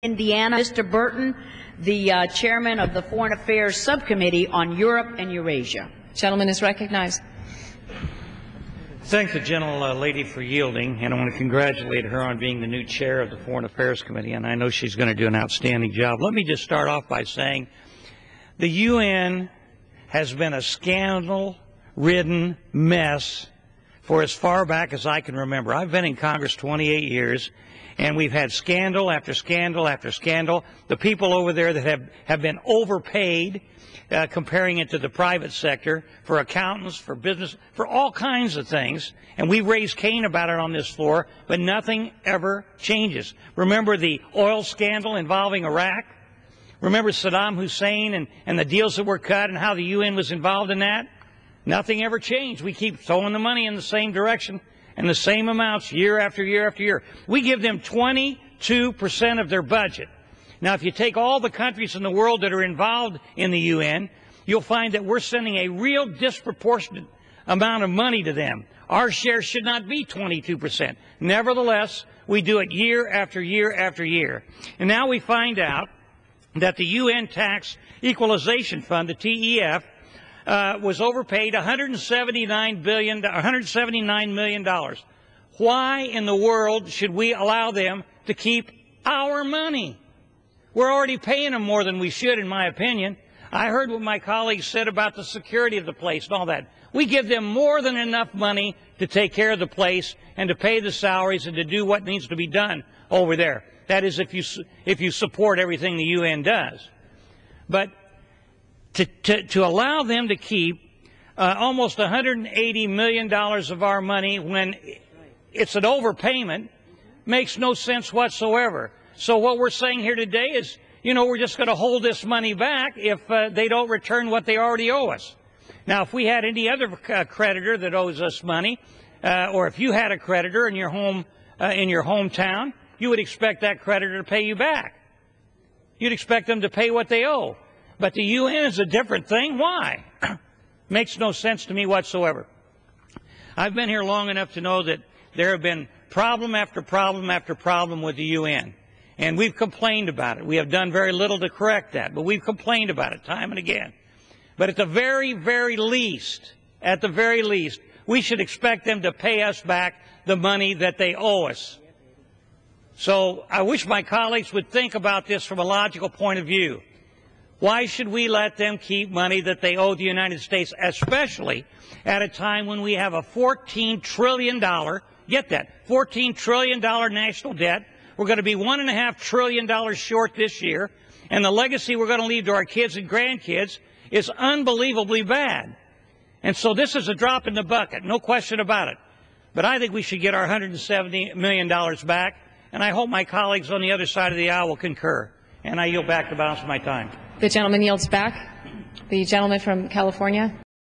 Indiana, Mr. Burton, the chairman of the Foreign Affairs Subcommittee on Europe and Eurasia. Gentleman is recognized. Thank the gentlelady for yielding, and I want to congratulate her on being the new chair of the Foreign Affairs Committee, and I know she's going to do an outstanding job. Let me just start off by saying the UN has been a scandal-ridden mess for as far back as I can remember. I've been in Congress 28 years, and we've had scandal after scandal after scandal. The people over there that have been overpaid, comparing it to the private sector, for accountants, for business, for all kinds of things. And we've raised Cain about it on this floor, but nothing ever changes. Remember the oil scandal involving Iraq? Remember Saddam Hussein and the deals that were cut and how the UN was involved in that? Nothing ever changed. We keep throwing the money in the same direction and the same amounts year after year after year. We give them 22% of their budget. Now, if you take all the countries in the world that are involved in the UN, you'll find that we're sending a real disproportionate amount of money to them. Our share should not be 22%. Nevertheless, we do it year after year after year. And now we find out that the UN Tax Equalization Fund, the TEF, was overpaid $179 million. Why in the world should we allow them to keep our money? We're already paying them more than we should, in my opinion. I heard what my colleagues said about the security of the place and all that. We give them more than enough money to take care of the place and to pay the salaries and to do what needs to be done over there. That is, if you support everything the UN does. But to allow them to keep almost $180 million of our money when it's an overpayment makes no sense whatsoever. So what we're saying here today is, we're just going to hold this money back if they don't return what they already owe us. Now, if we had any other creditor that owes us money, or if you had a creditor in your hometown, you would expect that creditor to pay you back. You'd expect them to pay what they owe. But the UN is a different thing. Why? Makes no sense to me whatsoever. I've been here long enough to know that there have been problem after problem after problem with the UN. And we've complained about it. We have done very little to correct that, but we've complained about it time and again. But at the very, very least, we should expect them to pay us back the money that they owe us. So I wish my colleagues would think about this from a logical point of view. Why should we let them keep money that they owe the United States, especially at a time when we have a $14 trillion, get that, $14 trillion national debt? We're going to be $1.5 trillion short this year, and the legacy we're going to leave to our kids and grandkids is unbelievably bad. And so this is a drop in the bucket, no question about it. But I think we should get our $170 million back, and I hope my colleagues on the other side of the aisle will concur. And I yield back the balance of my time. The gentleman yields back. The gentleman from California.